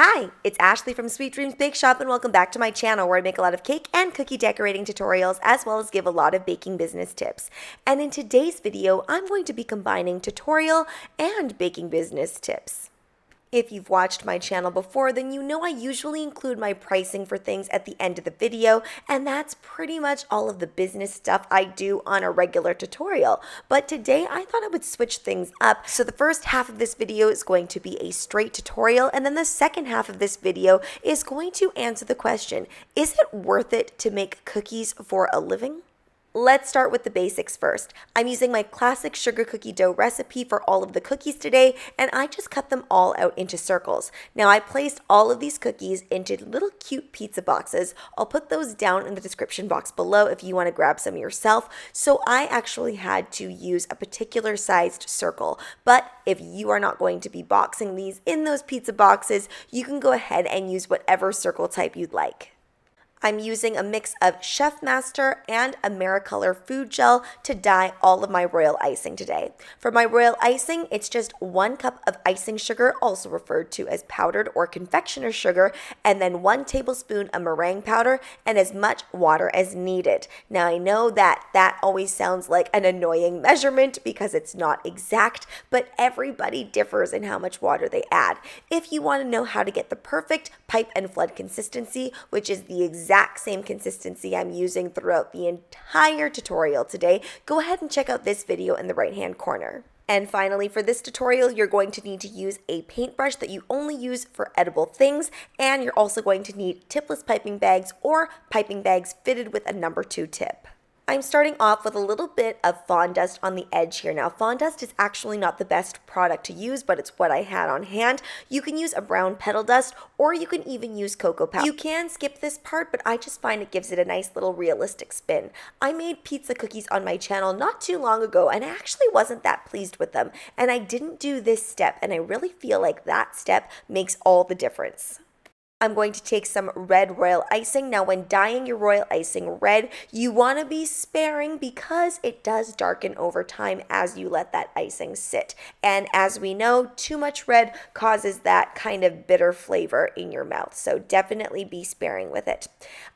Hi, it's Ashley from Sweet Dreams Bake Shop and welcome back to my channel where I make a lot of cake and cookie decorating tutorials as well as give a lot of baking business tips. And in today's video, I'm going to be combining tutorial and baking business tips. If you've watched my channel before, then you know I usually include my pricing for things at the end of the video, and that's pretty much all of the business stuff I do on a regular tutorial. But today I thought I would switch things up. So the first half of this video is going to be a straight tutorial, and then the second half of this video is going to answer the question, is it worth it to make cookies for a living? Let's start with the basics first. I'm using my classic sugar cookie dough recipe for all of the cookies today, and I just cut them all out into circles. Now I placed all of these cookies into little cute pizza boxes. I'll put those down in the description box below if you want to grab some yourself. So I actually had to use a particular sized circle, but if you are not going to be boxing these in those pizza boxes, you can go ahead and use whatever circle type you'd like. I'm using a mix of Chef Master and Americolor food gel to dye all of my royal icing today. For my royal icing, it's just 1 cup of icing sugar, also referred to as powdered or confectioner sugar, and then 1 tablespoon of meringue powder and as much water as needed. Now I know that always sounds like an annoying measurement because it's not exact, but everybody differs in how much water they add. If you want to know how to get the perfect pipe and flood consistency, which is the exact same consistency I'm using throughout the entire tutorial today, go ahead and check out this video in the right-hand corner. And finally, for this tutorial, you're going to need to use a paintbrush that you only use for edible things, and you're also going to need tipless piping bags or piping bags fitted with a number 2 tip. I'm starting off with a little bit of fawn dust on the edge here. Now, fawn dust is actually not the best product to use, but it's what I had on hand. You can use a brown petal dust, or you can even use cocoa powder. You can skip this part, but I just find it gives it a nice little realistic spin. I made pizza cookies on my channel not too long ago, and I actually wasn't that pleased with them. And I didn't do this step, and I really feel like that step makes all the difference. I'm going to take some red royal icing. Now, when dyeing your royal icing red, you want to be sparing because it does darken over time as you let that icing sit. And as we know, too much red causes that kind of bitter flavor in your mouth. So definitely be sparing with it.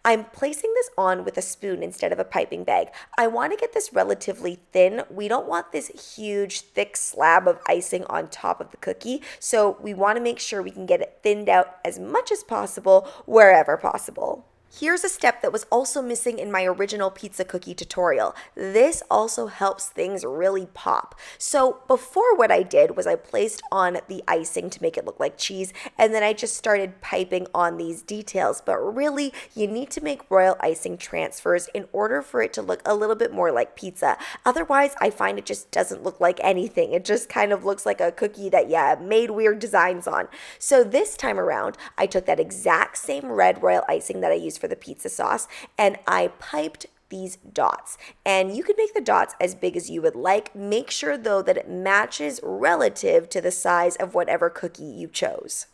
I'm placing this on with a spoon instead of a piping bag. I want to get this relatively thin. We don't want this huge, thick slab of icing on top of the cookie. So we want to make sure we can get it thinned out as much as possible wherever possible. Here's a step that was also missing in my original pizza cookie tutorial. This also helps things really pop. So before, what I did was I placed on the icing to make it look like cheese, and then I just started piping on these details. But really, you need to make royal icing transfers in order for it to look a little bit more like pizza. Otherwise, I find it just doesn't look like anything. It just kind of looks like a cookie that, made weird designs on. So this time around, I took that exact same red royal icing that I used for the pizza sauce, and I piped these dots. And you can make the dots as big as you would like. Make sure though that it matches relative to the size of whatever cookie you chose.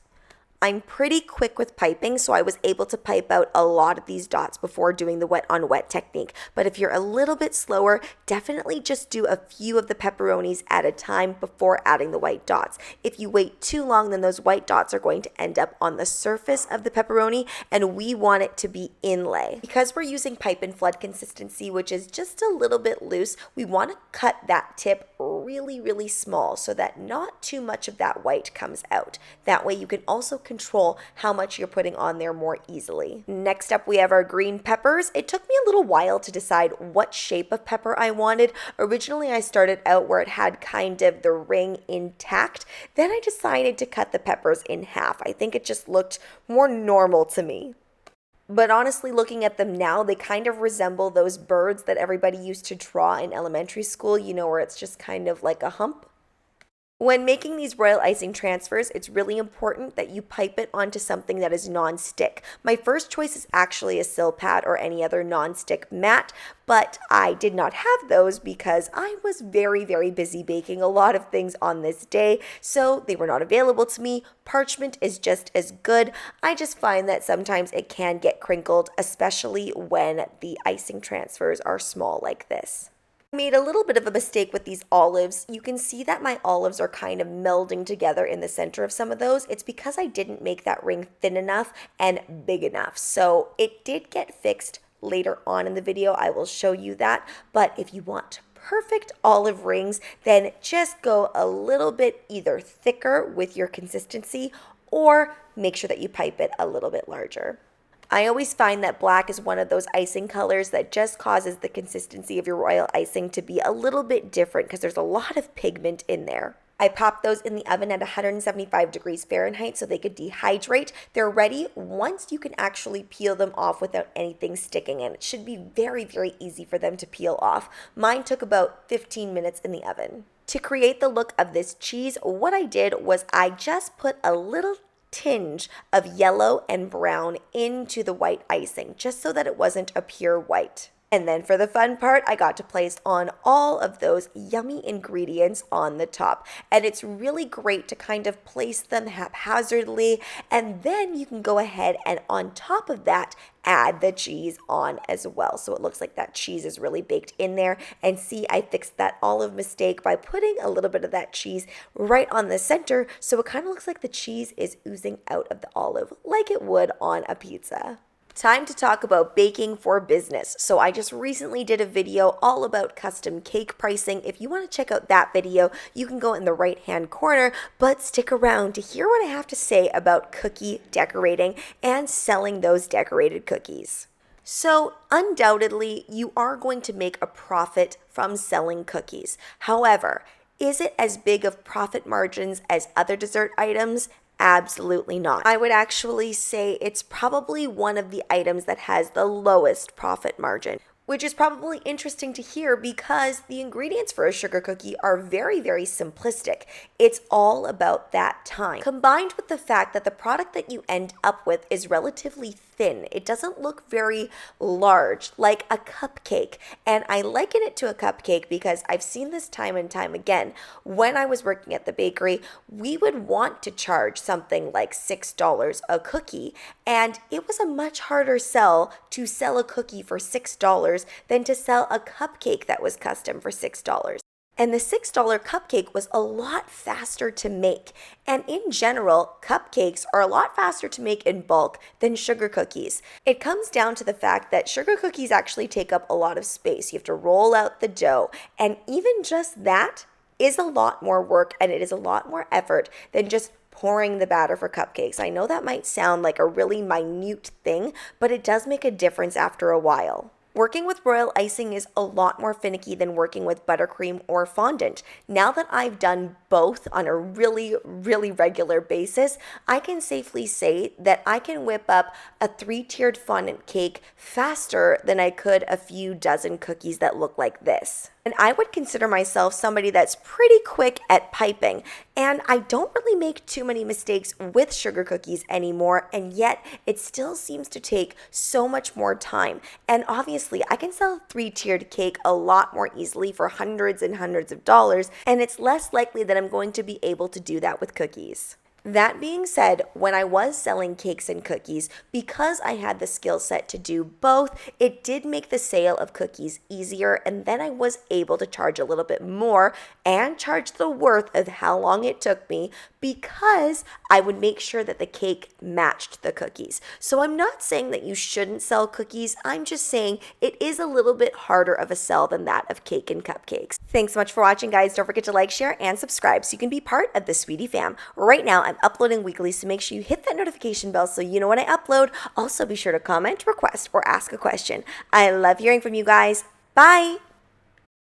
I'm pretty quick with piping, so I was able to pipe out a lot of these dots before doing the wet on wet technique. But if you're a little bit slower, definitely just do a few of the pepperonis at a time before adding the white dots. If you wait too long, then those white dots are going to end up on the surface of the pepperoni, and we want it to be inlay. Because we're using pipe and flood consistency, which is just a little bit loose, we want to cut that tip really, really small so that not too much of that white comes out. That way you can also control how much you're putting on there more easily. Next up, we have our green peppers. It took me a little while to decide what shape of pepper I wanted. Originally, I started out where it had kind of the ring intact. Then I decided to cut the peppers in half. I think it just looked more normal to me. But honestly, looking at them now, they kind of resemble those birds that everybody used to draw in elementary school, where it's just kind of like a hump. When making these royal icing transfers, it's really important that you pipe it onto something that is non-stick. My first choice is actually a Silpat or any other non-stick mat, but I did not have those because I was very, very busy baking a lot of things on this day, so they were not available to me. Parchment is just as good. I just find that sometimes it can get crinkled, especially when the icing transfers are small like this. I made a little bit of a mistake with these olives. You can see that my olives are kind of melding together in the center of some of those. It's because I didn't make that ring thin enough and big enough. So it did get fixed later on in the video. I will show you that. But if you want perfect olive rings, then just go a little bit either thicker with your consistency or make sure that you pipe it a little bit larger. I always find that black is one of those icing colors that just causes the consistency of your royal icing to be a little bit different because there's a lot of pigment in there. I popped those in the oven at 175 degrees Fahrenheit so they could dehydrate. They're ready once you can actually peel them off without anything sticking in. It should be very, very easy for them to peel off. Mine took about 15 minutes in the oven. To create the look of this cheese, what I did was I just put a little tinge of yellow and brown into the white icing, just so that it wasn't a pure white. And then for the fun part, I got to place on all of those yummy ingredients on the top. And it's really great to kind of place them haphazardly. And then you can go ahead and on top of that, add the cheese on as well. So it looks like that cheese is really baked in there. And see, I fixed that olive mistake by putting a little bit of that cheese right on the center. So it kind of looks like the cheese is oozing out of the olive like it would on a pizza. Time to talk about baking for business. So I just recently did a video all about custom cake pricing. If you want to check out that video, you can go in the right hand corner, but stick around to hear what I have to say about cookie decorating and selling those decorated cookies. So undoubtedly, you are going to make a profit from selling cookies. However, is it as big of profit margins as other dessert items? Absolutely not. I would actually say it's probably one of the items that has the lowest profit margin, which is probably interesting to hear because the ingredients for a sugar cookie are very, very simplistic. It's all about that time, combined with the fact that the product that you end up with is relatively thin. It doesn't look very large, like a cupcake. And I liken it to a cupcake because I've seen this time and time again. When I was working at the bakery, we would want to charge something like $6 a cookie, and it was a much harder sell to sell a cookie for $6 than to sell a cupcake that was custom for $6. And the $6 cupcake was a lot faster to make. And in general, cupcakes are a lot faster to make in bulk than sugar cookies. It comes down to the fact that sugar cookies actually take up a lot of space. You have to roll out the dough. And even just that is a lot more work and it is a lot more effort than just pouring the batter for cupcakes. I know that might sound like a really minute thing, but it does make a difference after a while. Working with royal icing is a lot more finicky than working with buttercream or fondant. Now that I've done both on a really, really regular basis, I can safely say that I can whip up a 3-tiered fondant cake faster than I could a few dozen cookies that look like this. And I would consider myself somebody that's pretty quick at piping. And I don't really make too many mistakes with sugar cookies anymore. And yet it still seems to take so much more time. And obviously I can sell a 3-tiered cake a lot more easily for hundreds and hundreds of dollars. And it's less likely that I'm going to be able to do that with cookies. That being said, when I was selling cakes and cookies, because I had the skill set to do both, it did make the sale of cookies easier, and then I was able to charge a little bit more and charge the worth of how long it took me because I would make sure that the cake matched the cookies. So I'm not saying that you shouldn't sell cookies, I'm just saying it is a little bit harder of a sell than that of cake and cupcakes. Thanks so much for watching, guys. Don't forget to like, share, and subscribe so you can be part of the Sweetie fam. Right now, I'm uploading weekly, so make sure you hit that notification bell so you know when I upload. Also, be sure to comment, request, or ask a question. I love hearing from you guys. Bye!